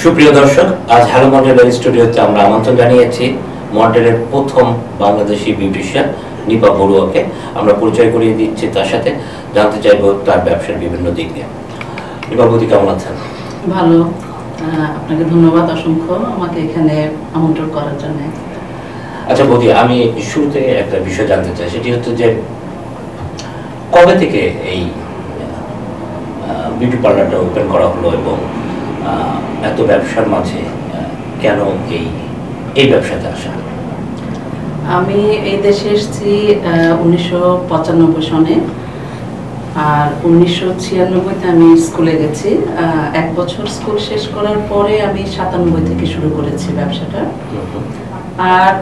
সুপ্রিয় দর্শক, আজ হ্যালো মডেলের স্টুডিওতে আমরা আমন্ত্রণ জানিয়েছি মডেলের প্রথম বাংলাদেশি বিউটিশিয়ান নিপা বড়ুয়াকে। আমরা পরিচয় করিয়ে দিচ্ছি, তার সাথে জানতে চাইব তার ব্যবসার বিভিন্ন দিক নিয়ে। নিপা বৌদি, কেমন আছেন? ভালো, আপনাকে ধন্যবাদ অসংখ্য আমাকে এখানে আমন্ত্রণ করার জন্য। আচ্ছা বৌদি, আমি শুরুতে একটা বিষয় জানতে চাই, সেটি হচ্ছে যে কবে থেকে এই বিউটি পার্লারটা ওপেন করা হলো এবং এত ব্যবসার মাঝে কেন এই ব্যবসাতে আসা? আমি এই দেশে এসেছি 1995 সনে, আর 1996-তে আমি স্কুলে গেছি। 1 বছর স্কুল শেষ করার পরে আমি 97 থেকে শুরু করেছি ব্যবসাটা। আর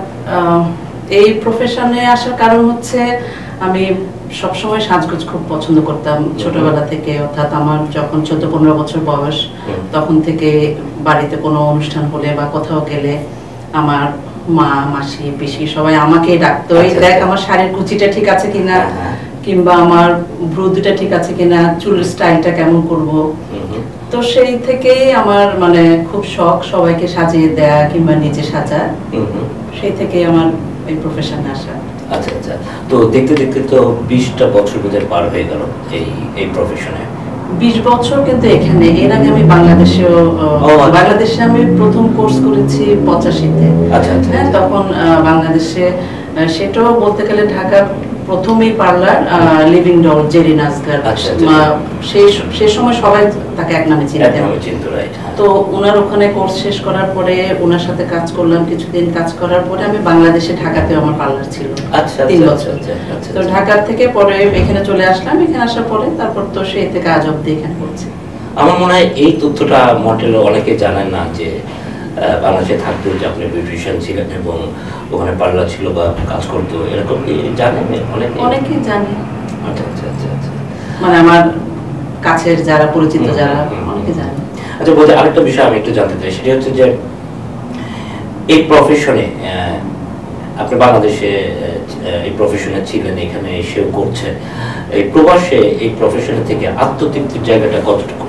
এই প্রফেশনে আসার কারণ হচ্ছে আমি সবসময় সাজগোজ খুব পছন্দ করতাম ছোটবেলা থেকে, অর্থাৎ আমার যখন 14-15 বছর বয়স, তখন থেকে বাড়িতে কোনো অনুষ্ঠান হলে বা কোথাও গেলে আমার মা, মাসি, পিসি সবাই আমাকেই ডাকতো, এই দেখ আমার শাড়ির কুচিটা ঠিক আছে কিনা, কিংবা আমার ভ্রু দুটা ঠিক আছে কিনা, চুলের স্টাইলটা কেমন করব। তো সেই থেকেই আমার মানে খুব শখ সবাইকে সাজিয়ে দেয়া কিংবা নিজে সাজা, সেই থেকেই আমার এই প্রফেশনে আসা। আচ্ছা আচ্ছা, তো দেখতে দেখতে তো 20টা বছর বোধহয় পার হয়ে গেল এই প্রফেশনে। 20 বছর, কিন্তু এখানে এর আগে আমি বাংলাদেশে আমি প্রথম কোর্স করেছি 85-তে। আচ্ছা আচ্ছা, তখন বাংলাদেশে সেটাও বলতে গেলে ঢাকার প্রথমেই পার্লার লিভিং ডল জেরি নাজগার, সেই সময় সবাই তাকে এক নামে চিনতেন। তো ওনার ওখানে কোর্স শেষ করার পরে ওনার সাথে কাজ করলাম, কিছুদিন কাজ করার পরে আমি বাংলাদেশে ঢাকাতে আমার পার্লার ছিল 3 বছর। তো ঢাকা থেকে পরে এখানে চলে আসলাম, এখানে আসার পরে তারপর তো সেই থেকে আজ অব্দি এখানে করছি। আমার মনে হয় এই তথ্যটা মডেলে অনেকে জানেন না যে বাংলাদেশে থাকতেও যে আপনি বিউটিশিয়ান ছিলেন এবং ওখানে পার্লার ছিল বা কাজ করতো, এরকম জানেন অনেকেই জানে। আচ্ছা আচ্ছা আচ্ছা আচ্ছা, মানে আমার কাছের যারা পরিচিত যারা অনেকে জানে। আচ্ছা বলতে আরেকটা বিষয় আমি একটু জানতে চাই, সেটা হচ্ছে যে এই প্রফেশনে আপনি বাংলাদেশে এই প্রফেশনে ছিলেন, এখানে এসেও করছেন, এই প্রবাসে এই প্রফেশনে থেকে আত্মতৃপ্তির জায়গাটা কতটুকু?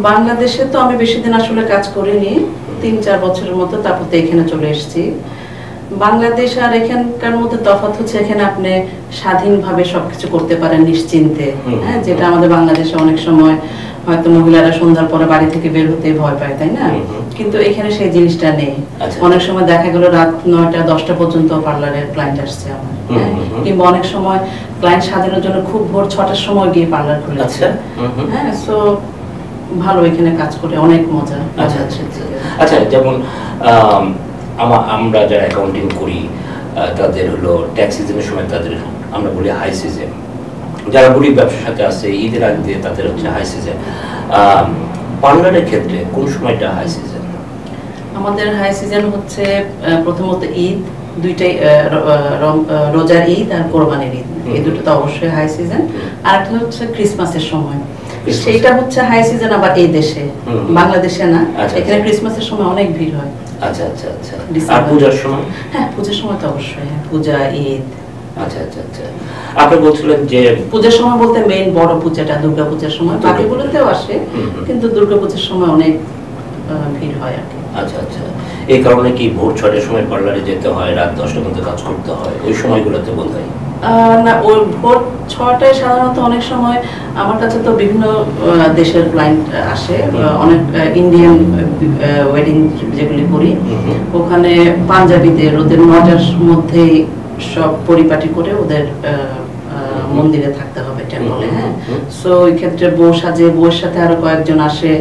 বাংলাদেশে তো আমি বেশি দিন আসলে কাজ করিনি, 3-4 বছরের মতো, তারপর তো এখানে চলে এসেছি। বাংলাদেশ আর এখানকার মধ্যে তফাৎ হচ্ছে এখানে আপনি স্বাধীনভাবে সবকিছু করতে পারেন নিশ্চিন্তে, হ্যাঁ, যেটা আমাদের বাংলাদেশে অনেক সময় হয়তো মহিলারা সন্ধ্যার পরে বাড়ি থেকে বের হতে ভয় পায়, তাই না? কিন্তু এখানে সেই জিনিসটা নেই। অনেক সময় দেখা গেল রাত 9টা-10টা পর্যন্ত পার্লারের ক্লায়েন্ট আসছে আমার, কিংবা অনেক সময় ক্লায়েন্ট সাজানোর জন্য খুব ভোর 6টার সময় গিয়ে পার্লার খুলেছে। হ্যাঁ, সো ভালো, এখানে কাজ করে অনেক মজা। আচ্ছা আচ্ছা আচ্ছা, যেমন আমরা যারা অ্যাকাউন্টিং করি তাদের হলো ট্যাক্স সিজনের সময় তাদের আমরা বলি হাই সিজন, যারা বুড়ি ব্যবসার সাথে আছে ঈদের আগে দিয়ে তাদের হচ্ছে হাই সিজন। পার্লারের ক্ষেত্রে কোন সময়টা হাই সিজন? আমাদের হাই সিজন হচ্ছে প্রথমত ঈদ, দুইটাই, রোজার ঈদ আর কোরবানির ঈদ, এই দুটো তো অবশ্যই হাই সিজন। আর একটা হচ্ছে ক্রিসমাসের সময়, সেইটা হচ্ছে হাই সিজন আবার এই দেশে, বাংলাদেশে না। এখানে ক্রিসমাসের সময় অনেক ভিড় হয়। আচ্ছা আচ্ছা আচ্ছা, আর পূজার সময়? হ্যাঁ, পূজার সময় তো অবশ্যই, পূজা, ঈদ। আচ্ছা আচ্ছা আচ্ছা, আপনি বলছিলেন যে পূজার সময় বলতে মেইন বড় পূজাটা দুর্গা পূজার সময়, বাকিগুলোতেও আসে, কিন্তু দুর্গা পূজার সময় অনেক ভিড় হয় আর কি। আচ্ছা আচ্ছা, এই কারণে কি ভোর 6টার সময় পার্লারে যেতে হয়, রাত 10টার মধ্যে কাজ করতে হয়, ওই সময়গুলোতে বোধ হয়? না, ওই ভোর 6টায় সাধারণত অনেক সময় আমার কাছে তো বিভিন্ন দেশের ক্লায়েন্ট আসে, অনেক ইন্ডিয়ান ওয়েডিং যেগুলি করি, ওখানে পাঞ্জাবিদের ওদের 9টার মধ্যেই সব পরিপাটি করে ওদের মন্দিরে থাকতে হবে, টেম্পলে। হ্যাঁ, সো ওই ক্ষেত্রে বউ সাজে, বউয়ের সাথে আরো কয়েকজন আসে।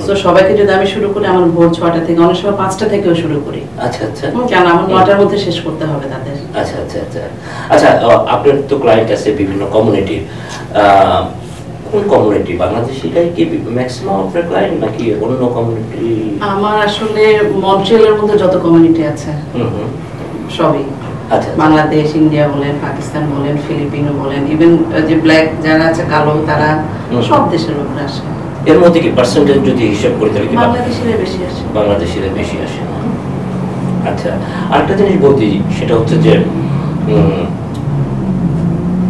সো সবাইকে যদি আমি শুরু করি আমার ভোর 6টা থেকে, অনেক সময় 5টা থেকেও শুরু করি। আচ্ছা আচ্ছা, কেন আমার 9টার মধ্যে শেষ করতে হবে তাদের। আচ্ছা আচ্ছা আচ্ছা আচ্ছা, আপনার তো ক্লায়েন্ট আছে বিভিন্ন কমিউনিটির, কোন কমিউনিটি? বাংলাদেশিটাই কি ম্যাক্সিমাম আপনার ক্লায়েন্ট নাকি অন্য কমিউনিটি? আমার আসলে মন্ট্রিয়ালের মধ্যে যত কমিউনিটি আছে সবই, বাংলাদেশ, ইন্ডিয়া বলেন, পাকিস্তান বলেন, ফিলিপিনো বলেন, ইভেন যে ব্ল্যাক যারা আছে, কালো, তারা সব দেশের লোকরা আসে। এর মধ্যে কি পার্সেন্টেজ যদি হিসাব করি তাহলে কি বাংলাদেশিরা বেশি আসে? বাংলাদেশিরা বেশি আসে। আচ্ছা, আরেকটা জিনিস বলতে, সেটা হচ্ছে যে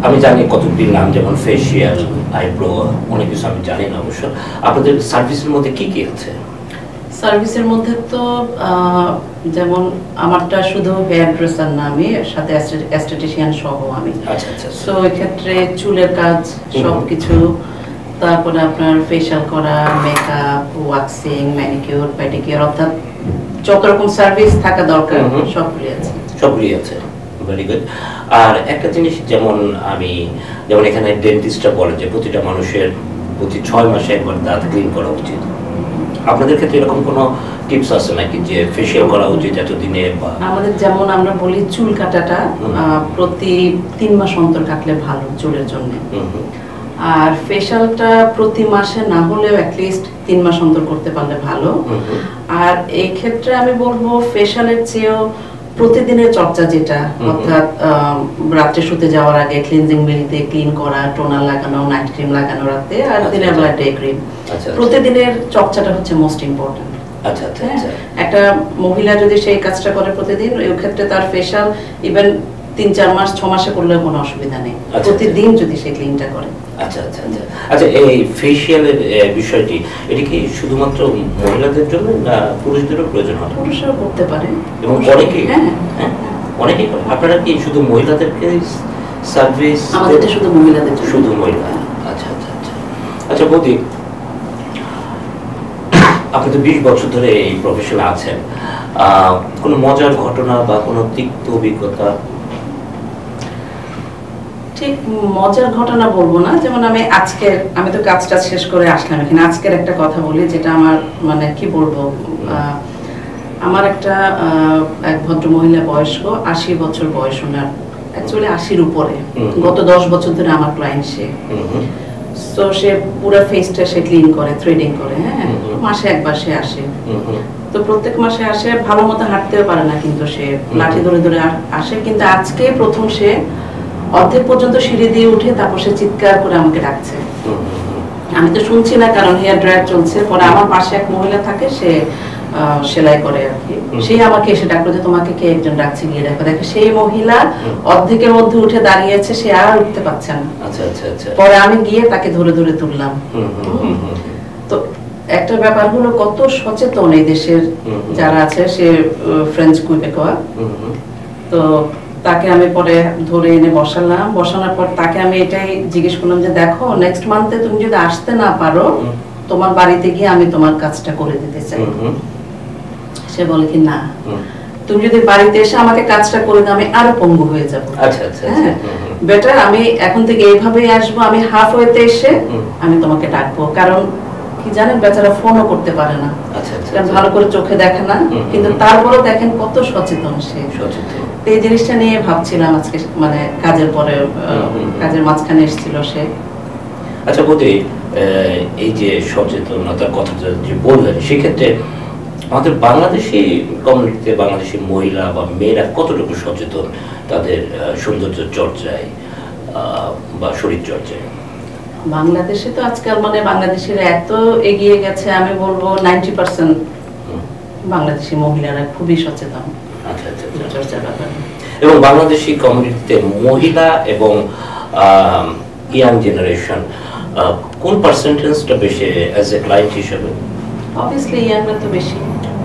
আমি জানি কতগুলি নাম, যেমন ফেসিয়াল, আইব্রো, অনেক কিছু আমি জানি না অবশ্য। আপনাদের সার্ভিসের মধ্যে কি কি আছে? সার্ভিসের মধ্যে তো যেমন আমারটা শুধু হেয়ার ড্রেসার না, আমি সাথে অ্যাস্থেটিশিয়ান সহ আমি। আচ্ছা আচ্ছা। সো এক্ষেত্রে চুলের কাজ সবকিছু, তারপরে আপনার ফেশিয়াল করা, মেকআপ, ওয়াক্সিং, ম্যানিকিউর, পেডিকিউর, অর্থাৎ যত রকম সার্ভিস থাকা দরকার সবগুলি আছে। সবগুলি আছে, ভেরি গুড। আর একটা জিনিস, যেমন এখানে ডেন্টিস্টরা বলে যে প্রতিটা মানুষের প্রতি 6 মাসে একবার দাঁত ক্লিন করা উচিত। আপনাদের ক্ষেত্রে এরকম কোনো টিপস আছে নাকি যে ফেশিয়াল করা উচিত এতদিনে? বা আমাদের যেমন আমরা বলি চুল কাটাটা প্রতি 3 মাস অন্তর কাটলে ভালো চুলের জন্য, আর ফেশিয়ালটা প্রতি মাসে না হলেও অ্যাটলিস্ট 3 মাস অন্তর করতে পারলে ভালো। আর এই ক্ষেত্রে আমি বলবো ফেশিয়ালের চেয়েও প্রতিদিনের চর্চা, যেটা অর্থাৎ রাত্রে শুতে যাওয়ার আগে ক্লিনজিং মিল্ক দিয়ে ক্লিন করা, টোনার লাগানো, নাইট ক্রিম লাগানো রাতে, আর দিনের বেলা ডে ক্রিম, প্রতিদিনের চর্চাটা হচ্ছে মোস্ট ইম্পর্টেন্ট। আচ্ছা আচ্ছা আচ্ছা। একটা মহিলা যদি সেই কাজটা করে প্রতিদিন, ওই ক্ষেত্রে তার ফেশিয়াল ইভেন 3-4 মাস 6 মাসে করলেও কোনো অসুবিধা নেই, প্রতিদিন যদি সে ক্লিনটা করে। আচ্ছা আচ্ছা আচ্ছা। আচ্ছা, এই ফেশিয়ালের বিষয়টি, এটা কি শুধুমাত্র মহিলাদের জন্য না পুরুষদেরও প্রয়োজন হয়? পুরুষরাও করতে পারে এবং অনেকেই, হ্যাঁ অনেকেই করে। আপনারা কি শুধু মহিলাদেরকে সার্ভিস? আমাদের শুধু মহিলাদের জন্য। শুধু মহিলা। আচ্ছা আচ্ছা আচ্ছা। আচ্ছা বৌদি, আপনি তো 20 বছর ধরে এই প্রফেশনে আছেন, কোনো মজার ঘটনা বা কোনো তিক্ত অভিজ্ঞতা? ঠিক মজার ঘটনা বলবো না, যেমন আমি তো কাজটা শেষ করে আসলাম এখানে। আজকের একটা কথা বলি, যেটা আমার মানে কি বলবো, আমার একটা এক ভদ্র মহিলা, বয়স্ক 80 বছর বয়স, ওনার অ্যাকচুয়ালি 80-র উপরে, গত 10 বছর ধরে আমার ক্লায়েন্ট সে। তো সে পুরো ফেসটা সে ক্লিন করে, থ্রেডিং করে, হ্যাঁ, মাসে একবার সে আসে। তো প্রত্যেক মাসে আসে, ভালো মতো হাঁটতেও পারে না, কিন্তু সে লাঠি ধরে ধরে আসে। কিন্তু আজকে প্রথম সে অর্ধেক পর্যন্ত সিঁড়ি দিয়ে উঠে তারপর সে চিৎকার করে আমাকে ডাকছে। আমি তো শুনছি না, কারণ হেয়ার ড্রায়ার চলছে। পরে আমার পাশে এক মহিলা থাকে, সে সেলাই করে আর কি, সে আমাকে এসে ডাকলো যে তোমাকে কে একজন ডাকছে, গিয়ে দেখো। দেখে সেই মহিলা অর্ধেকের মধ্যে উঠে দাঁড়িয়েছে, সে আর উঠতে পারছে না। আচ্ছা আচ্ছা আচ্ছা। পরে আমি গিয়ে তাকে ধরে ধরে তুললাম। তো একটা ব্যাপার হলো, কত সচেতন এই দেশের যারা আছে, সে ফ্রেঞ্চ কুইবেকোয়া। তো তাকে আমি পরে ধরে এনে বসালাম। বসানোর পর তাকে আমি এটাই জিজ্ঞেস করলাম যে দেখো, নেক্সট মান্থে তুমি যদি আসতে না পারো, তোমার বাড়িতে গিয়ে আমি তোমার কাজটা করে দিতে চাই। সে বলে কি না, তুমি যদি বাড়িতে এসে আমাকে কাজটা করে দাও, আমি আরো পঙ্গু হয়ে যাবো। আচ্ছা আচ্ছা। বেটার আমি এখন থেকে এইভাবেই আসবো, আমি হাফ ওয়েতে এসে আমি তোমাকে ডাকবো। কারণ কি জানেন, বেচারা ফোনও করতে পারে না, ভালো করে চোখে দেখে না, কিন্তু তারপরে দেখেন কত সচেতন সে। এই জিনিসটা নিয়ে ভাবছিলাম আজকে, মানে কাজের পরে, কাজের মাঝখানে এসেছিল সে। আচ্ছা বৌদি, এই যে সচেতনতার কথা যে বললেন, সেক্ষেত্রে আমাদের বাংলাদেশি কমিউনিটিতে বাংলাদেশি মহিলা বা মেয়েরা কতটুকু সচেতন তাদের সৌন্দর্য চর্চায় বা শরীর চর্চায়? বাংলাদেশে তো আজকাল মানে বাংলাদেশিরা এত এগিয়ে গেছে, আমি বলবো 90% বাংলাদেশি মহিলারা খুবই সচেতন। আচ্ছা আচ্ছা চর্চার ব্যাপারে। এবং বাংলাদেশি কমিউনিটিতে মহিলা এবং ইয়াং জেনারেশন কোন পার্সেন্টেজটা বেশি অ্যাজ এ ক্লায়েন্ট হিসেবে? অবভিয়াসলি ইয়াংরা তো বেশি,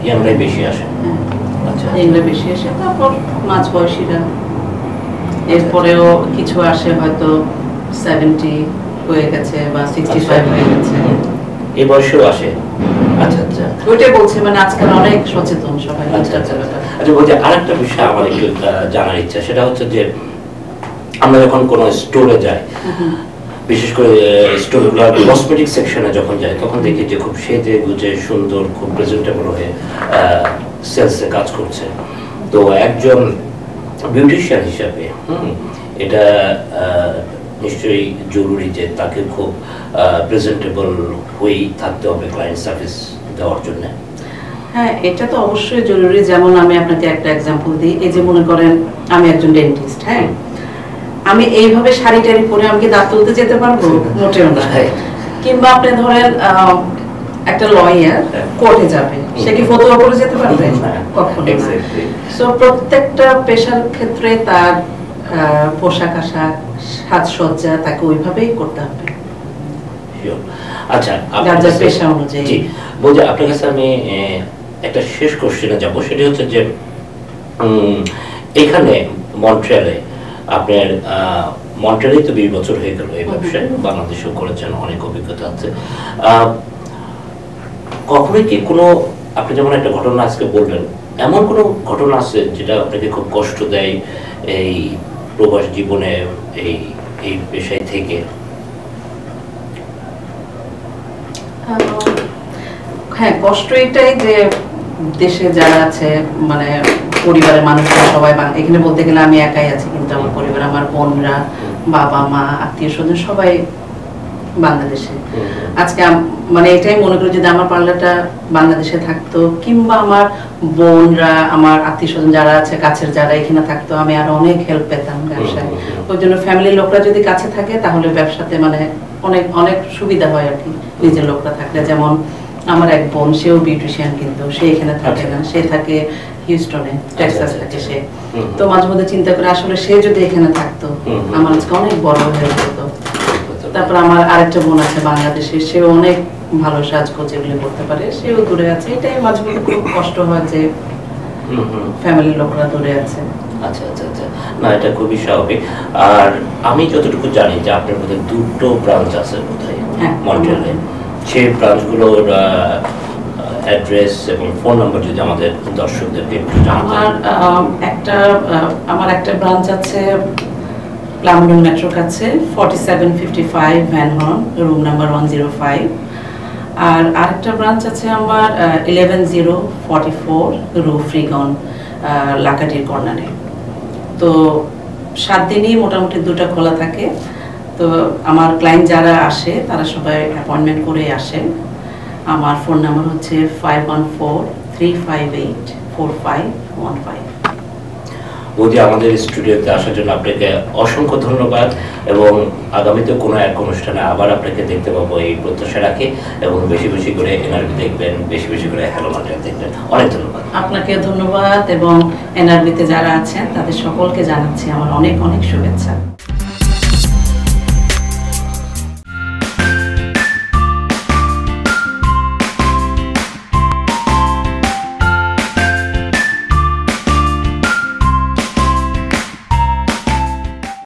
ইয়াংরাই বেশি আসে। আচ্ছা, ইয়াংরা বেশি আসে, তারপর মাঝ বয়সীরা, এরপরেও কিছু আসে হয়তো 70 হয়ে গেছে বা 65 হয়ে গেছে, এই বয়সেও আসে। আচ্ছা আচ্ছা, ওইটাই বলছি, মানে আজকাল অনেক সচেতন সবাই। আচ্ছা আচ্ছা আচ্ছা বলছি, আরেকটা বিষয় আমার একটু জানার ইচ্ছা, সেটা হচ্ছে যে আমরা যখন কোনো স্টোরে যাই, বিশেষ করে স্টোরগুলো কসমেটিক সেকশনে যখন যাই, তখন দেখি যে খুব সেজে গুজে সুন্দর, খুব প্রেজেন্টেবল হয়ে সেলসে কাজ করছে। তো একজন বিউটিশিয়ান হিসাবে এটা নিশ্চয়ই জরুরি যে তাকে খুব প্রেজেন্টেবল হয়েই থাকতে হবে ক্লায়েন্ট সার্ভিস দেওয়ার জন্য। হ্যাঁ, এটা তো অবশ্যই জরুরি। যেমন আমি আপনাকে একটা এক্সাম্পল দিই, এই যে মনে করেন আমি একজন ডেন্টিস্ট, হ্যাঁ, আমি এইভাবে শাড়ি টাড়ি পরে আমি কি দাঁত তুলতে যেতে পারবো? মোটেও না। কিংবা আপনি ধরেন একটা লয়ার কোর্টে যাবে, সে কি ফতোয়া করে যেতে পারবে? কখনো না। সো প্রত্যেকটা পেশার ক্ষেত্রে তার পোশাক আশাক সাজসজ্জা তাকে ওইভাবেই করতে হবে। আচ্ছা, যার যার পেশা অনুযায়ী। জি, বলছি আপনার কাছে আমি একটা শেষ কোশ্চেনে যাব, সেটি হচ্ছে যে এখানে মন্ট্রিয়ালে আপনার মন্ট্রিয়ালেই তো 20 বছর হয়ে গেল এই ব্যবসায়, বাংলাদেশেও করেছেন, অনেক অভিজ্ঞতা আছে। কখনোই কি কোনো, আপনি যেমন একটা ঘটনা আজকে বললেন, এমন কোনো ঘটনা আছে যেটা আপনাকে খুব কষ্ট দেয় এই প্রবাস জীবনে, এই এই পেশায় থেকে? হ্যাঁ, কষ্ট এটাই যে দেশে যারা আছে, মানে পরিবারের মানুষরা সবাই, এখানে বলতে গেলে আমি একাই আছি, কিন্তু আমার পরিবার, আমার বোনরা, বাবা মা, আত্মীয় স্বজন সবাই বাংলাদেশে। আজকে মানে এটাই মনে করি যদি আমার পার্লারটা বাংলাদেশে থাকতো, কিংবা আমার বোনরা, আমার আত্মীয় স্বজন যারা আছে কাছের, যারা এখানে থাকতো, আমি আরো অনেক হেল্প পেতাম ব্যবসায়। ওই জন্য ফ্যামিলির লোকরা যদি কাছে থাকে তাহলে ব্যবসাতে মানে অনেক অনেক সুবিধা হয় আর কি, নিজের লোকরা থাকলে। যেমন আমার এক বোন, সেও বিউটিশিয়ান, কিন্তু সে এখানে থাকে না, সে থাকে হিউস্টনে, টেক্সাস থাকে সে। তো মাঝে মধ্যে চিন্তা করে আসলে সে যদি এখানে থাকতো আমার আজকে অনেক বড় হেল্প হতো। তারপর আমার আরেকটা বোন আছে বাংলাদেশে, সেও অনেক ভালো সাজগোজ এগুলো করতে পারে, সেও দূরে আছে। এটাই মাঝে মধ্যে খুব কষ্ট হয় যে ফ্যামিলির লোকরা দূরে আছে। আচ্ছা আচ্ছা আচ্ছা, না এটা খুবই স্বাভাবিক। আর আমি যতটুকু জানি যে আপনার মধ্যে 2টো ব্রাঞ্চ আছে বোধহয় মন্ট্রিয়ালে, সেই ব্রাঞ্চগুলোর অ্যাড্রেস এবং ফোন নাম্বার যদি আমাদের দর্শকদেরকে একটু জানাতেন। আমার একটা ব্রাঞ্চ আছে প্লামডন মেট্রো কাছে, 4755 ভ্যান হর্ন, রুম নাম্বার 105। আর আরেকটা ব্রাঞ্চ আছে আমার 11044 রু ফ্রিগন, লাকাটির কর্নারে। তো 7 দিনই মোটামুটি 2টা খোলা থাকে। তো আমার ক্লায়েন্ট যারা আসে তারা সবাই অ্যাপয়েন্টমেন্ট করে আসে। আমার ফোন নাম্বার হচ্ছে 5143584515। বৌদি, আমাদের স্টুডিওতে আসার জন্য আপনাকে অসংখ্য ধন্যবাদ, এবং আগামীতে কোনো এক অনুষ্ঠানে আবার আপনাকে দেখতে পাবো এই প্রত্যাশা রাখি, এবং বেশি বেশি করে এনআরবি দেখবেন, বেশি বেশি করে হ্যালো মন্ট্রিয়াল দেখবেন। অনেক ধন্যবাদ। আপনাকে ধন্যবাদ, এবং এনআরবিতে যারা আছেন তাদের সকলকে জানাচ্ছি আমার অনেক অনেক শুভেচ্ছা।